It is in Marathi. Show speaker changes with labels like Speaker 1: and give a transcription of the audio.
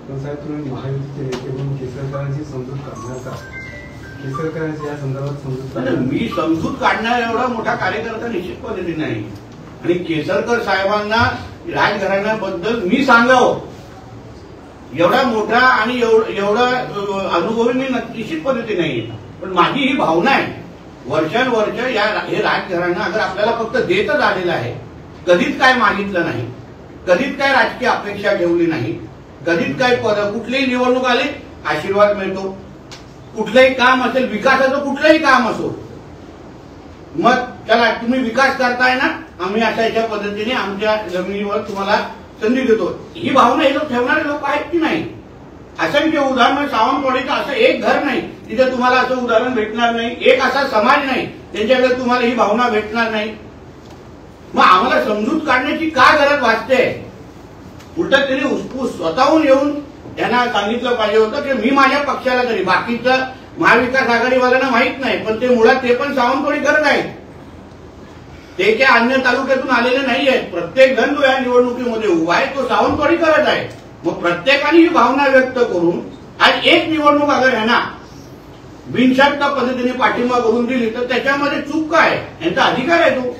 Speaker 1: पण साहेब तुम्ही महायुतीचे नेते म्हणून केसरकरांची समजूत काढणार का? केसरकरांची या संदर्भात समजूत
Speaker 2: मी समजूत काढणार एवढा मोठा कार्यकर्ता निश्चित पद्धतीने नाही. आणि केसरकर साहेबांना राजघराण्याबद्दल मी सांगावं एवढा मोठा आणि एवढा अनुभवी मी निश्चित पद्धतीने नाही. पण माझी ही भावना आहे वर्षानुवर्ष हे राजघराणं अगर आपल्याला फक्त देतच आलेलं आहे, कधीच काय मागितलं नाही, कधीच काय राजकीय अपेक्षा ठेवली नाही, कधीच काय कुठलीही निवडणूक आली आशीर्वाद मिळतो, कुठलंही काम असेल विकासाचं कुठलंही काम असो मग चला तुम्ही विकास करताय ना आम्ही अशा याच्या पद्धतीने आमच्या जमिनीवर तुम्हाला संधी देतो. ही भावना हे लोक ठेवणारे लोक आहेत की नाही? असंख्य उदाहरण सावंतवाडीचं असं एक घर नाही तिथे तुम्हाला असं उदाहरण भेटणार नाही, एक असा समाज नाही त्यांच्याकडे तुम्हाला ही भावना भेटणार नाही. मग आम्हाला समजूत काढण्याची का गरज भासते? उलट त्यांनी स्वतःहून येऊन त्यांना सांगितलं पाहिजे होतं की मी माझ्या पक्षाला तरी बाकीचं महाविकास आघाडीवाल्यांना माहित नाही पण ते मुळात ते पण सावंतवाडी करत आहेत. ते काय अन्य तालुक्यातून आलेले नाही आहेत. प्रत्येक जण जो या निवडणुकीमध्ये उभा आहे तो सावंतवाडी करत आहे. मग प्रत्येकाने ही भावना व्यक्त करून आज एक निवडणूक अगर ह्यांना बिनशर्त पद्धतीने पाठिंबा करून दिली तर त्याच्यामध्ये चूक काय? यांचा अधिकार आहे तो.